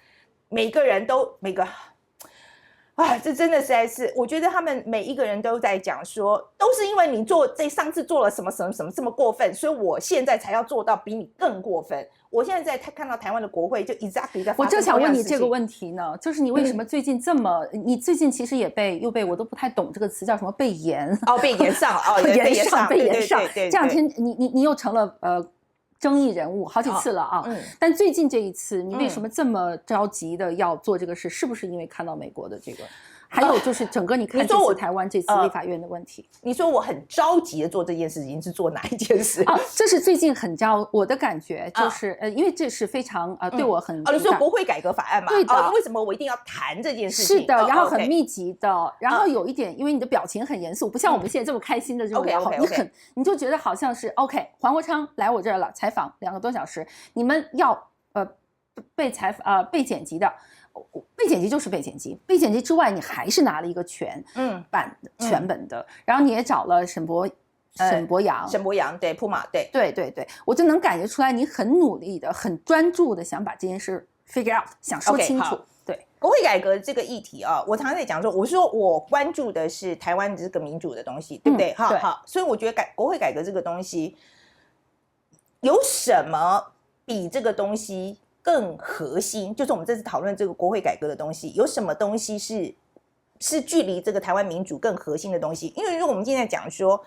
这真的实在是，我觉得他们每一个人都在讲说，都是因为你上次做了什么这么过分，所以我现在才要做到比你更过分。我现在看到台湾的国会就 exactly 在发生同样的事情。我就想问你这个问题呢，就是你为什么最近这么，你最近其实又被我都不太懂这个词叫什么被延被延上被延上，这两天你又成了争议人物好几次了啊。但最近这一次，你为什么这么着急的要做这个事？是不是因为看到美国的这个？还有就是整个你看这次台湾这次立法院的问题，你说我很着急的做这件事情是做哪一件事这是最近很我的感觉就是因为这是非常对我很你说国会改革法案嘛？对的。为什么我一定要谈这件事情？是的，然后很密集的，然后有一点，因为你的表情很严肃，不像我们现在这么开心的这种聊好，你就觉得好像是 OK， 黄国昌来我这儿了，采访2个多小时，你们要被剪辑的。被剪辑就是被剪辑，被剪辑之外，你还是拿了一个全本的，然后你也找了沈博阳，对，铺马，对，我就能感觉出来，你很努力的、很专注的想把这件事 figure out， 想说清楚。对，国会改革这个议题我常常在讲说，我说我关注的是台湾这个民主的东西，对不对？好，所以我觉得国会改革这个东西，有什么比这个东西更核心，就是我们这次讨论这个国会改革的东西，有什么东西是距离这个台湾民主更核心的东西？因为如果我们现在讲说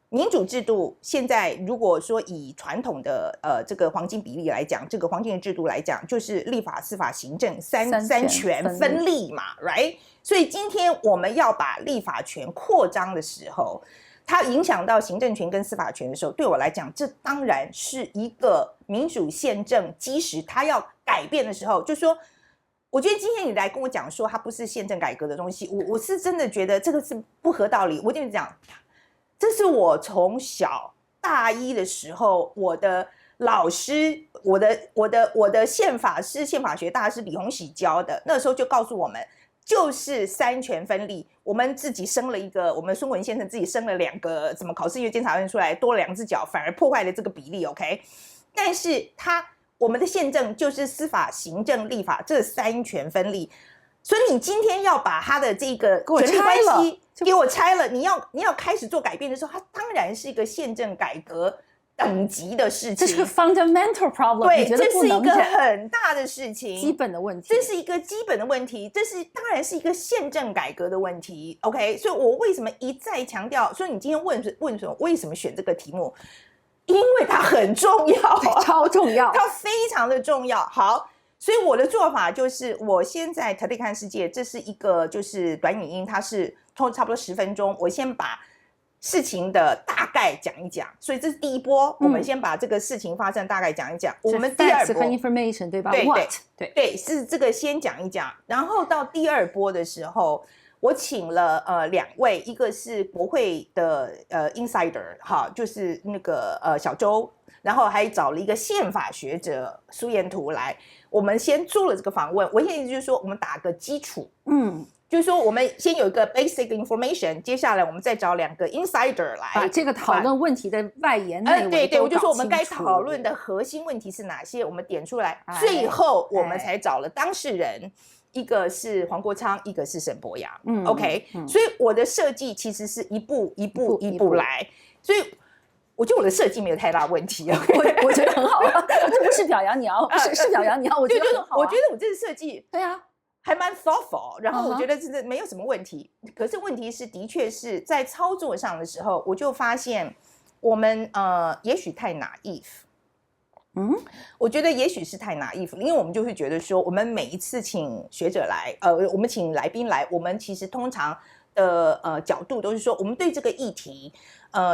民主制度，现在如果说以传统的这个黄金比例来讲，这个黄金的制度来讲，就是立法、司法、行政三权分立嘛 ，right？ 所以今天我们要把立法权扩张的时候，它影响到行政权跟司法权的时候，对我来讲，这当然是一个民主宪政基石，它要改变的时候，就是说，我觉得今天你来跟我讲说它不是宪政改革的东西，我是真的觉得这个是不合道理。我跟你讲，这是我从小大一的时候，我的老师，我的宪法是宪法学大师李鸿禧教的，那时候就告诉我们，就是三权分立。我们自己生了一个，我们孙文先生自己生了2个，怎么考试院监察院出来多了2只脚，反而破坏了这个比例。OK， 但是我们的宪政就是司法、行政、立法这三权分立。所以你今天要把他的这个权力关系给我拆了，你要开始做改变的时候，它当然是一个宪政改革等级的事情，这是个 fundamental problem， 对，这是一个很大的事情，基本的问题，这是一个基本的问题，当然是一个宪政改革的问题。OK， 所以我为什么一再强调？所以你今天问什么？为什么选这个题目？因为它很重要，超重要，它非常的重要。好。所以我的做法就是，我先在特地看世界，这是一个就是短影音，它是差不多10分钟。我先把事情的大概讲一讲，所以这是第一波。我们先把这个事情发生大概讲一讲。我们第二波 information 对吧？对，是这个先讲一讲，然后到第2波的时候，我请了2位，一个是国会的insider 哈，就是那个小周，然后还找了一个宪法学者苏彦图来。我们先做了这个访问，我现在就是说，我们打个基础，就是说我们先有一个 basic information， 接下来我们再找2个 insider 来把这个讨论问题的外延内容对，我就说我们该讨论的核心问题是哪些，我们点出来，最后我们才找了当事人，一个是黄国昌，一个是沈伯洋，OK，所以我的设计其实是一步一步来，所以。我觉得我的设计没有太大问题啊，我觉得很好啊，这不是表扬你啊，是表扬你啊，我觉得很好啊。我觉得我这个设计对啊，还蛮 thoughtful， 然后我觉得真的没有什么问题。可是问题是，的确是在操作上的时候，我就发现我们也许太 naive。我觉得也许是太 naive， 因为我们就会觉得说，我们每一次请学者来，我们请来宾来，我们其实通常的角度都是说，我们对这个议题。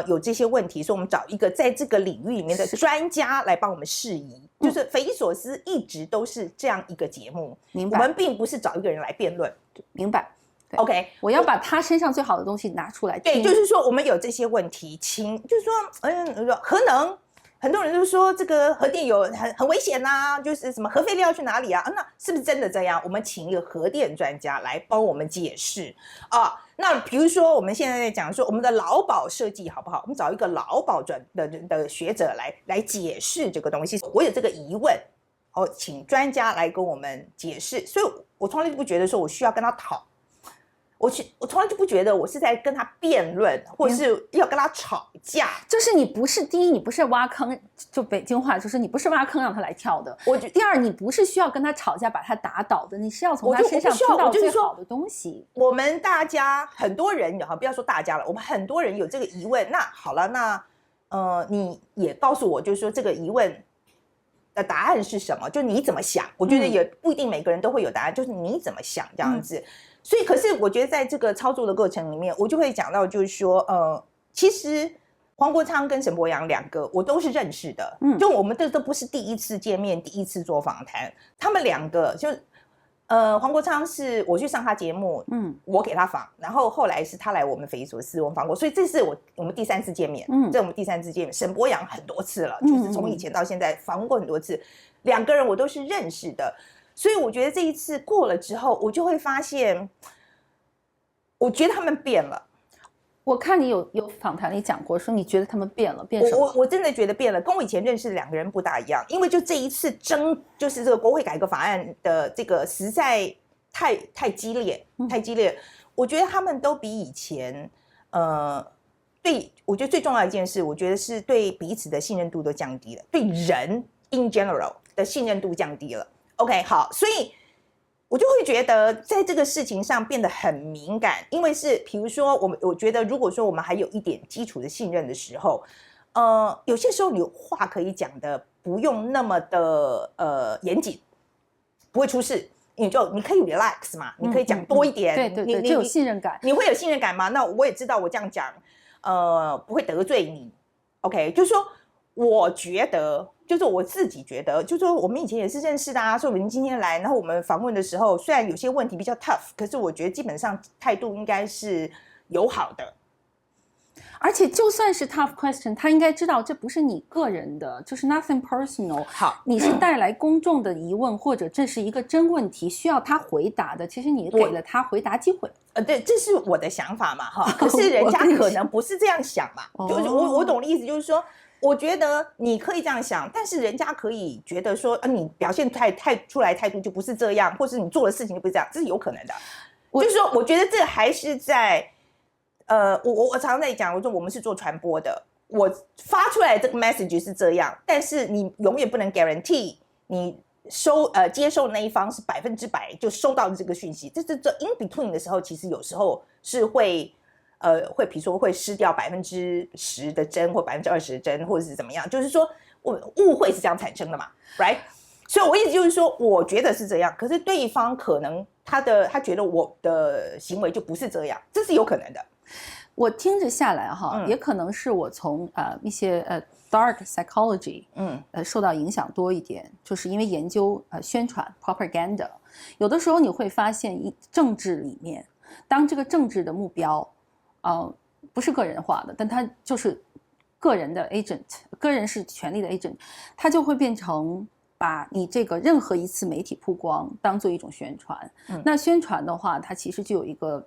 有这些问题，所以我们找一个在这个领域里面的专家来帮我们释疑。就是匪夷所思一直都是这样一个节目，我们并不是找一个人来辩论。明白 ？OK， 我要把他身上最好的东西拿出来听。对，就是说我们有这些问题，就是说，核能。很多人都说这个核电有很危险呐，就是什么核废料去哪里啊？那是不是真的这样？我们请一个核电专家来帮我们解释啊。那比如说我们现在在讲说我们的劳保设计好不好？我们找一个劳保的学者来解释这个东西。我有这个疑问，请专家来跟我们解释。所以我从来就不觉得说我需要跟他讨。我从来就不觉得我是在跟他辩论，或是要跟他吵架。就是你不是第一，你不是挖坑，就北京话就是你不是挖坑让他来跳的。第二，你不是需要跟他吵架把他打倒的，你是要从他身上听到最好的东西。我们大家很多人，不要说大家了，我们很多人有这个疑问。那好了，那你也告诉我，就是说这个疑问的答案是什么？就你怎么想？我觉得也不一定每个人都会有答案，就是你怎么想这样子。所以，可是我觉得在这个操作的过程里面，我就会讲到，就是说，其实黄国昌跟沈伯洋2个我都是认识的，就我们这都不是第一次见面，第一次做访谈。他们2个就，黄国昌是我去上他节目，我给他访，然后后来是他来我们匪夷所思，我们访过，所以这是我们第3次见面，这我们第3次见面。沈伯洋很多次了，就是从以前到现在访过很多次，2个人我都是认识的。所以我觉得这一次过了之后，我就会发现，我觉得他们变了。我看你有访谈里讲过，说你觉得他们变了，变什么？我真的觉得变了，跟我以前认识的2个人不大一样。因为就这一次就是这个国会改革法案的这个实在太激烈，太激烈。我觉得他们都比以前，对，我觉得最重要的一件事，我觉得是对彼此的信任度都降低了，对人 in general 的信任度降低了。OK， 好，所以我就会觉得在这个事情上变得很敏感，因为是比如说我觉得如果说我们还有一点基础的信任的时候，有些时候你话可以讲的不用那么的严谨，不会出事，你可以 relax 嘛，你可以讲多一点，对，就有信任感，你会有信任感吗？那我也知道我这样讲，不会得罪你 ，OK， 就是说。我觉得，就是我自己觉得，就是说我们以前也是认识的啊，所以我们今天来，然后我们访问的时候，虽然有些问题比较 tough， 可是我觉得基本上态度应该是友好的。而且就算是 tough question， 他应该知道这不是你个人的，就是 nothing personal。好，你是带来公众的疑问，或者这是一个真问题，需要他回答的。其实你给了他回答机会。对，这是我的想法嘛，哈。可是人家可能不是这样想嘛，就是我懂的意思，就是说，我觉得你可以这样想，但是人家可以觉得说，你表现出来态度就不是这样，或是你做的事情就不是这样，这是有可能的。就是说，我觉得这还是在。我常常在讲，我说我们是做传播的，我发出来的这个 message 是这样，但是你永远不能 guarantee 你接受的那一方是100%就收到这个讯息。这 in between 的时候，其实有时候是会比如说会失掉10%的真或20%的真，或者是怎么样，就是说误会是这样产生的嘛 ，right？ 所以我意思就是说，我觉得是这样，可是对方可能他觉得我的行为就不是这样，这是有可能的。我听着下来哈，也可能是我从一些dark psychology 受到影响多一点，就是因为研究宣传 propaganda， 有的时候你会发现政治里面，当这个政治的目标不是个人化的，但它就是个人的 agent， 个人是权力的 agent， 它就会变成把你这个任何一次媒体曝光当做一种宣传。那宣传的话，它其实就有一个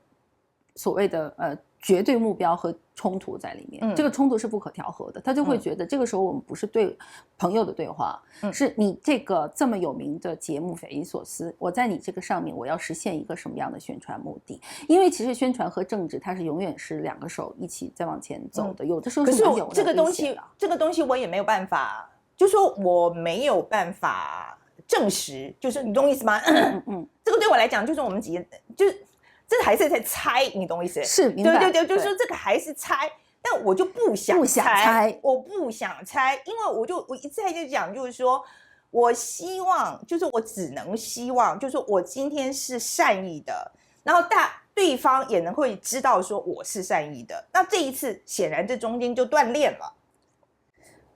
所谓的绝对目标和冲突在里面，这个冲突是不可调和的。他就会觉得这个时候我们不是对朋友的对话，是你这个这么有名的节目匪夷所思，我在你这个上面我要实现一个什么样的宣传目的？因为其实宣传和政治它是永远是两个手一起在往前走的，有的时候是蛮有这个东西我也没有办法，就说我没有办法证实，就是你懂我意思吗？这个对我来讲就是我们就是这还是在猜，你懂我意思？是，明白。对，就是说这个还是猜，但我就不想猜，我不想猜，因为我一再就讲，就是说我希望，就是我只能希望，就是说我今天是善意的，然后对方也能会知道说我是善意的。那这一次显然这中间就断裂了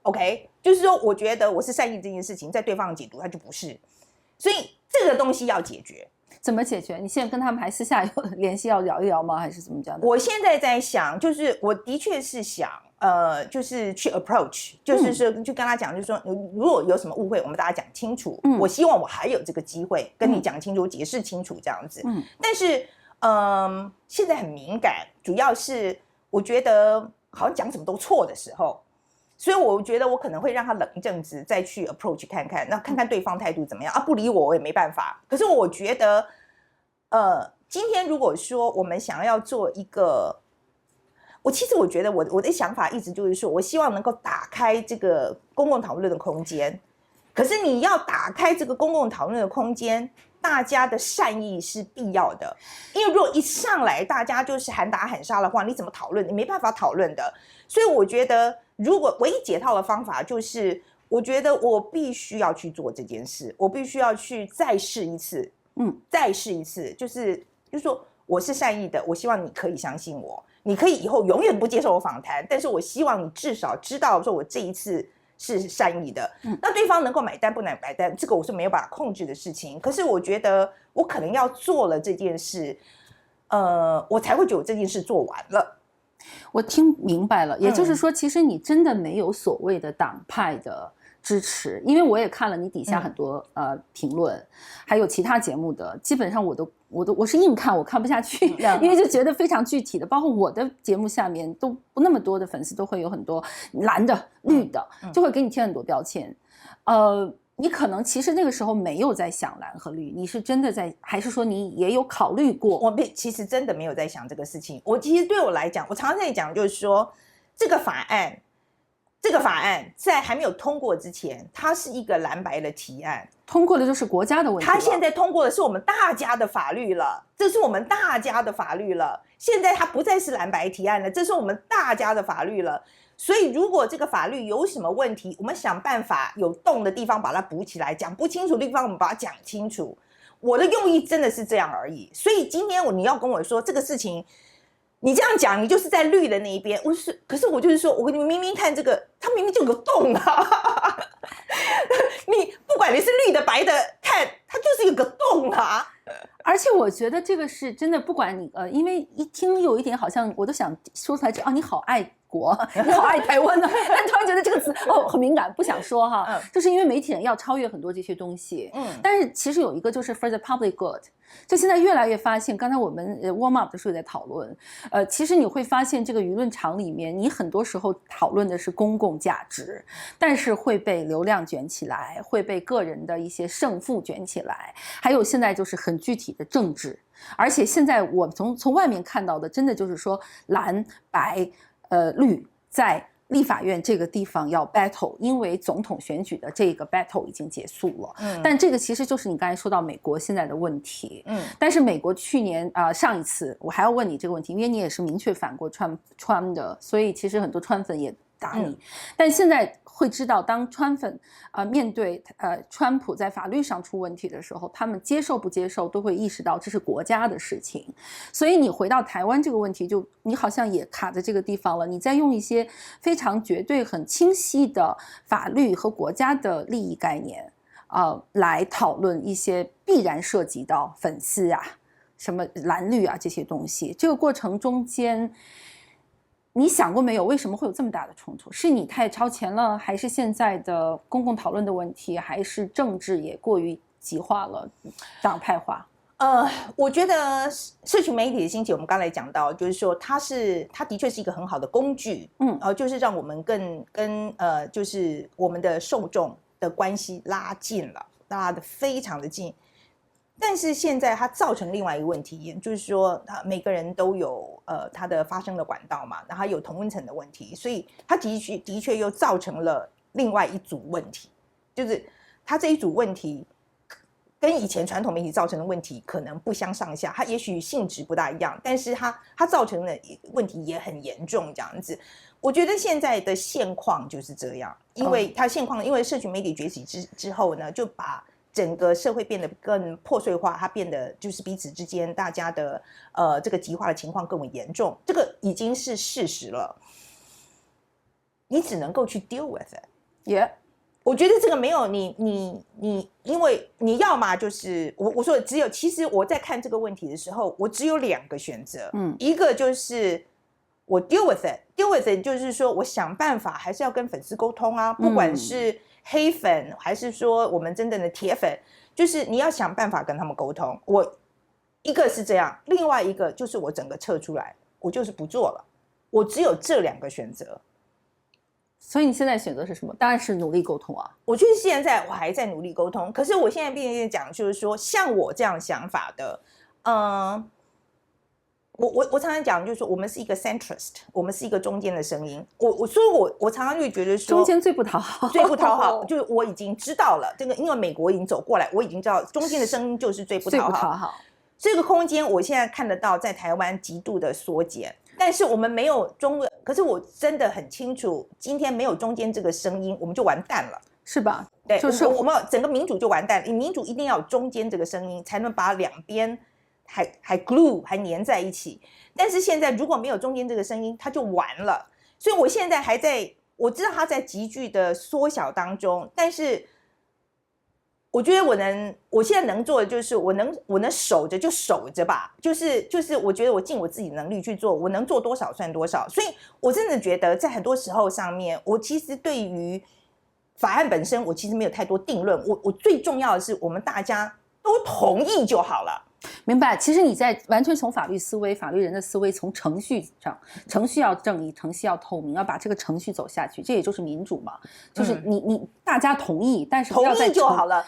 ，OK， 就是说我觉得我是善意这件事情，在对方的解读他就不是，所以这个东西要解决。怎么解决？你现在跟他们还私下有联系要聊一聊吗？还是怎么讲的？我现在在想，就是我的确是想，就是去 approach， 就是说就跟他讲，就是说如果有什么误会，我们大家讲清楚。我希望我还有这个机会跟你讲清楚、解释清楚这样子。但是现在很敏感，主要是我觉得好像讲什么都错的时候。所以我觉得我可能会让他冷一阵子，再去 approach 看看，那看看对方态度怎么样啊？不理我也没办法。可是我觉得，今天如果说我们想要做一个，其实我觉得我的想法一直就是说，我希望能够打开这个公共讨论的空间。可是你要打开这个公共讨论的空间，大家的善意是必要的。因为如果一上来大家就是喊打喊杀的话，你怎么讨论？你没办法讨论的。所以我觉得。如果唯一解套的方法就是，我觉得我必须要去做这件事，我必须要去再试一次，再试一次，就是说我是善意的，我希望你可以相信我，你可以以后永远不接受我访谈，但是我希望你至少知道说我这一次是善意的。那对方能够买单不能买单，这个我是没有办法控制的事情。可是我觉得我可能要做了这件事，我才会觉得我这件事做完了。我听明白了，也就是说，其实你真的没有所谓的党派的支持，因为我也看了你底下很多评论，还有其他节目的，基本上我是硬看，我看不下去，因为就觉得非常具体的，包括我的节目下面都不那么多的粉丝都会有很多蓝的、绿的，就会给你贴很多标签，你可能其实那个时候没有在想蓝和绿，你是真的在，还是说你也有考虑过？我其实真的没有在想这个事情。其实对我来讲，我常常在讲，就是说这个法案在还没有通过之前，它是一个蓝白的提案，通过的就是国家的问题。它现在通过的是我们大家的法律了，这是我们大家的法律了。现在它不再是蓝白提案了，这是我们大家的法律了。所以如果这个法律有什么问题，我们想办法有洞的地方把它补起来，讲不清楚的地方我们把它讲清楚。我的用意真的是这样而已。所以今天你要跟我说这个事情，你这样讲，你就是在绿的那一边。可是我就是说，我给你们明明看这个，它明明就有个洞啊！你不管你是绿的白的，看它就是有个洞啊！而且我觉得这个是真的，不管你因为一听有一点好像我都想说出来，你好爱国，你好爱台湾呢，但突然觉得这个词很敏感，不想说哈。就是因为媒体人要超越很多这些东西，但是其实有一个就是 for the public good。就现在越来越发现，刚才我们warm up 的时候也在讨论，其实你会发现这个舆论场里面，你很多时候讨论的是公共价值，但是会被流量卷起来，会被个人的一些胜负卷起来，还有现在就是很具体的政治，而且现在我从外面看到的，真的就是说蓝白绿在立法院这个地方要 battle， 因为总统选举的这个 battle 已经结束了。但这个其实就是你刚才说到美国现在的问题。但是美国去年上一次我还要问你这个问题，因为你也是明确反过川的，所以其实很多川粉也打你。但现在会知道，当川粉面对川普在法律上出问题的时候，他们接受不接受都会意识到这是国家的事情。所以你回到台湾这个问题，就你好像也卡在这个地方了，你在用一些非常绝对很清晰的法律和国家的利益概念来讨论一些必然涉及到粉丝啊什么蓝绿啊这些东西。这个过程中间你想过没有，为什么会有这么大的冲突？是你太超前了，还是现在的公共讨论的问题，还是政治也过于极化了，党派化？我觉得社群媒体的兴起，我们刚才讲到，就是说它的确是一个很好的工具，就是让我们更跟就是我们的受众的关系拉近了，拉得非常的近。但是现在它造成另外一个问题，就是说每个人都有它的发声的管道嘛，然后有同温层的问题，所以它的确又造成了另外一组问题，就是它这一组问题跟以前传统媒体造成的问题可能不相上下，它也许性质不大一样，但是它造成的问题也很严重，这样子。我觉得现在的现况就是这样，因为它现况，因为社群媒体崛起之后呢，就把整个社会变得更破碎化，它变得就是彼此之间大家的这个极化的情况更为严重，这个已经是事实了。你只能够去 deal with it。我觉得这个没有你，因为你要嘛就是我说只有，其实我在看这个问题的时候，我只有2个选择，一个就是我 deal with it，deal with it 就是说我想办法还是要跟粉丝沟通啊，不管是黑粉还是说我们真正的铁粉，就是你要想办法跟他们沟通。我一个是这样，另外一个就是我整个撤出来，我就是不做了。我只有这2个选择。所以你现在选择是什么？当然是努力沟通啊。我觉得现在我还在努力沟通，可是我现在并且讲就是说，像我这样想法的，我常常讲就是说，我们是一个 centrist， 我们是一个中间的声音。所以我常常就觉得说，中间最不讨好，最不讨好，就是我已经知道了这个，因为美国已经走过来，我已经知道中间的声音就是最不讨好。这个空间我现在看得到，在台湾极度的缩减。但是我们没有中文，可是我真的很清楚，今天没有中间这个声音，我们就完蛋了，是吧？对，就是我们整个民主就完蛋了。你民主一定要有中间这个声音，才能把2边还 glue 还粘在一起。但是现在如果没有中间这个声音，它就完了。所以我现在还在，我知道它在急剧的缩小当中，但是我觉得我现在能做的就是我能守着就守着吧，就是我觉得我尽我自己能力去做，我能做多少算多少。所以我真的觉得在很多时候上面，我其实对于法案本身我其实没有太多定论，我最重要的是我们大家都同意就好了。明白，其实你在完全从法律思维、法律人的思维，从程序上，程序要正义，程序要透明，要把这个程序走下去，这也就是民主嘛。就是你大家同意，但是不要再同意就好了。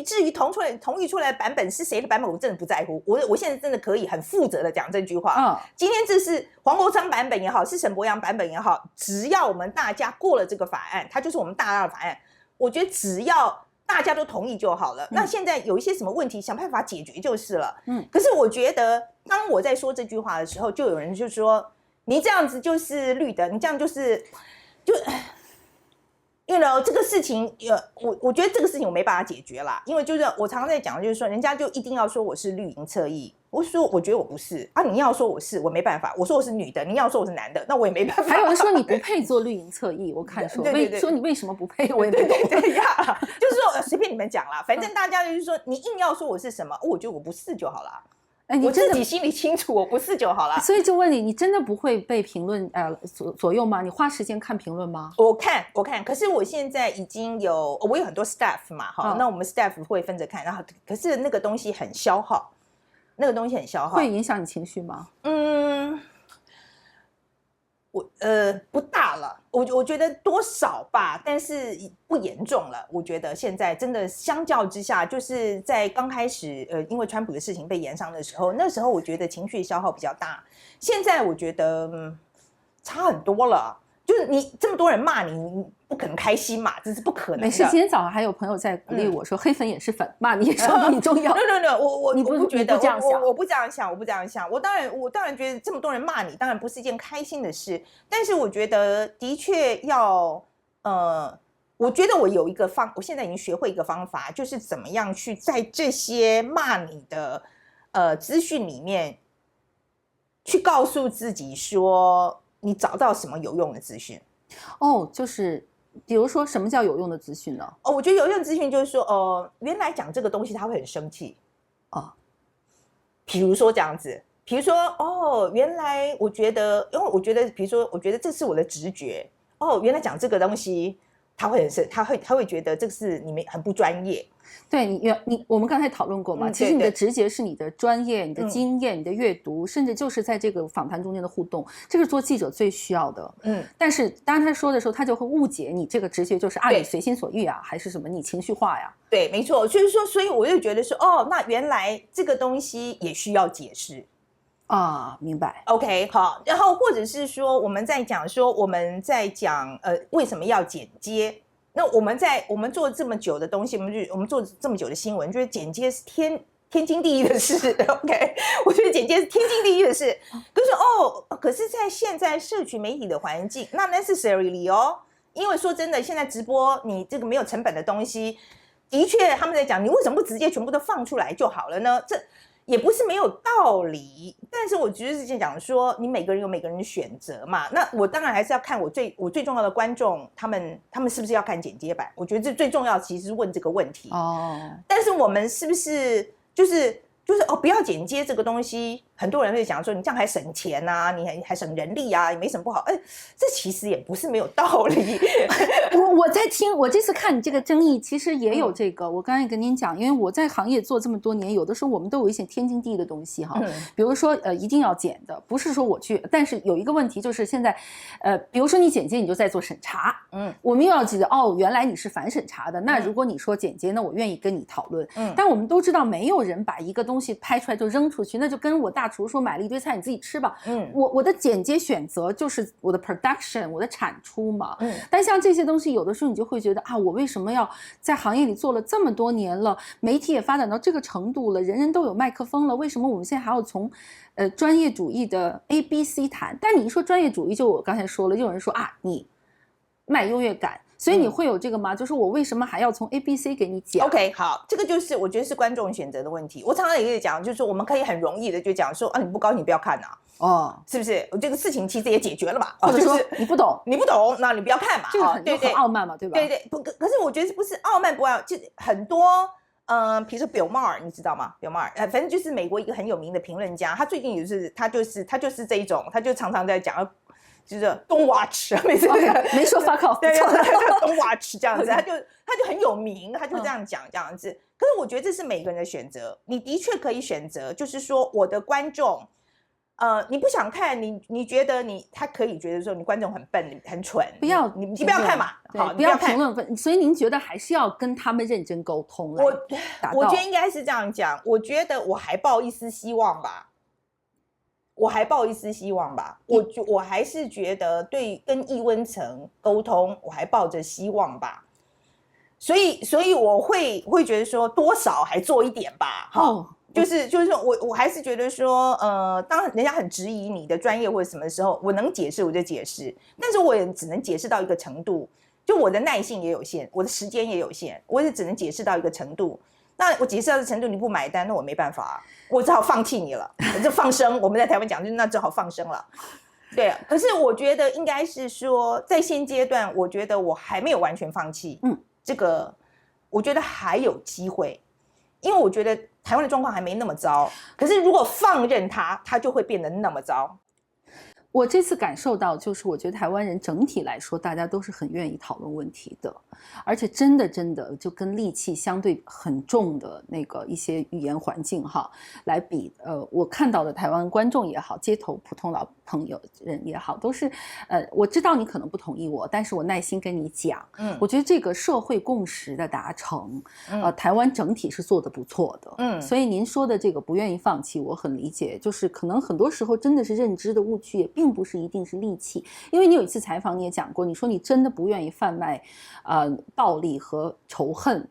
至于同意出来的版本是谁的版本，我真的不在乎。我现在真的可以很负责的讲这句话。今天这是黄国昌版本也好，是沈伯洋版本也好，只要我们大家过了这个法案，它就是我们大家的法案。我觉得只要大家都同意就好了。那现在有一些什么问题，想办法解决就是了。可是我觉得，当我在说这句话的时候，就有人就说：“你这样子就是绿的，你这样就是这个事情，我觉得这个事情我没办法解决啦。因为就是我常常在讲，就是说，人家就一定要说我是绿营侧翼，我说我觉得我不是啊，你要说我是，我没办法。我说我是女的，你要说我是男的，那我也没办法。还有人说你不配做绿营侧翼，我看说，说你为什么不配，我也不懂。对呀，就是说随便你们讲啦，反正大家就是说你硬要说我是什么，我觉得我不是就好了。哎，我自己心里清楚，我不是就好了。所以就问你，你真的不会被评论左右吗？你花时间看评论吗？我看，可是我现在已经我有很多 staff 嘛，哈，那我们 staff 会分着看，然后可是那个东西很消耗，会影响你情绪吗？不大了，我觉得多少吧，但是不严重了。我觉得现在真的相较之下，就是在刚开始因为川普的事情被延上的时候，那时候我觉得情绪消耗比较大。现在我觉得差很多了。就是你这么多人骂你，你不可能开心嘛，这是不可能的。没事，今天早上还有朋友在鼓励我说，黑粉也是粉，骂你也说比你重要。No， 我不觉得，我不这样想，我不这样想。我当然觉得这么多人骂你，当然不是一件开心的事。但是我觉得的确要我觉得我有一个我现在已经学会一个方法，就是怎么样去在这些骂你的资讯里面，去告诉自己说，你找到什么有用的资讯？就是比如说什么叫有用的资讯呢？我觉得有用的资讯就是说，原来讲这个东西他会很生气比如说这样子，比如说原来我觉得，因为我觉得，比如说我觉得这是我的直觉原来讲这个东西他会很生，他会觉得这个是你们很不专业。对我们刚才讨论过嘛，其实你的直觉是你的专业、你的经验、你的阅读，甚至就是在这个访谈中间的互动，这是做记者最需要的。但是当他说的时候，他就会误解你这个直觉就是你随心所欲啊，还是什么你情绪化呀？对，没错，就是说，所以我就觉得说，那原来这个东西也需要解释。明白。OK， 好，然后或者是说我们在讲为什么要剪接？那我们做这么久的东西，我们做这么久的新闻，觉得剪接是天经地义的事。OK， 我觉得剪接是天经地义的事。可是在现在社群媒体的环境，那 necessarily 因为说真的，现在直播你这个没有成本的东西，的确他们在讲，你为什么不直接全部都放出来就好了呢？这也不是没有道理，但是我只是讲说，你每个人有每个人的选择嘛。那我当然还是要看我最重要的观众，他们是不是要看剪接版？我觉得这最重要，其实是问这个问题。但是我们是不是就是不要剪接这个东西？很多人会讲说，你这样还省钱啊，你还省人力啊，也没什么不好。这其实也不是没有道理。我在听，我这次看你这个争议，其实也有这个。我刚才也跟您讲，因为我在行业做这么多年，有的时候我们都有一些天经地义的东西哈，比如说一定要剪的，不是说我去，但是有一个问题就是现在，比如说你剪接，你就在做审查，我们又要记得原来你是反审查的，那如果你说剪接，那我愿意跟你讨论，但我们都知道，没有人把一个东西拍出来就扔出去，那就跟我大厨说买了一堆菜你自己吃吧，我的剪接选择就是我的 production， 我的产出嘛，但像这些东西，有的时候你就会觉得我为什么要在行业里做了这么多年了，媒体也发展到这个程度了，人人都有麦克风了，为什么我们现在还要从专业主义的 ABC 谈？但你一说专业主义，就我刚才说了，就有人说你卖优越感。所以你会有这个吗？就是我为什么还要从 ABC 给你讲 ？OK， 好，这个就是我觉得是观众选择的问题。我常常也可以讲，就是我们可以很容易的就讲说你不高兴你不要看是不是？这个事情其实也解决了嘛。或者说你不懂，那你不要看嘛。这个很傲慢嘛，对吧？对，可是我觉得不是傲慢不傲，就很多比如说 Bill Maher， 你知道吗 ？Bill Maher， 反正就是美国一个很有名的评论家，他最近他就是这一种，他就常常在讲。就是 don't watch， 没说 fuck off， 对，don't watch 这样子，他就很有名，他就这样讲这样子。可是我觉得这是每个人的选择，你的确可以选择，就是说我的观众，你不想看，你觉得他可以觉得说你观众很笨很蠢，你不要看嘛，好，不要评论。所以您觉得还是要跟他们认真沟通来达到？我觉得应该是这样讲，我觉得我还抱一丝希望吧。我还是觉得对跟异温层沟通，我还抱着希望吧。所以我会觉得说多少还做一点吧。就是说我还是觉得说，当人家很质疑你的专业或者什么的时候，我能解释我就解释，但是我也只能解释到一个程度，就我的耐性也有限，我的时间也有限，我也只能解释到一个程度。那我解释到这程度你不买单，那我没办法啊，我只好放弃你了，我就放生。我们在台湾讲就那只好放生了。对，可是我觉得应该是说，在现阶段，我觉得我还没有完全放弃。这个我觉得还有机会，因为我觉得台湾的状况还没那么糟。可是如果放任它，它就会变得那么糟。我这次感受到，就是我觉得台湾人整体来说，大家都是很愿意讨论问题的，而且真的就跟戾气相对很重的那个一些语言环境哈来比，我看到的台湾观众也好，街头普通老朋友人也好，都是我知道你可能不同意我，但是我耐心跟你讲，我觉得这个社会共识的达成，台湾整体是做得不错的，所以您说的这个不愿意放弃，我很理解，就是可能很多时候真的是认知的误区，也并不是一定是戾气，因为你有一次采访你也讲过，你说你真的不愿意贩卖暴力和仇恨，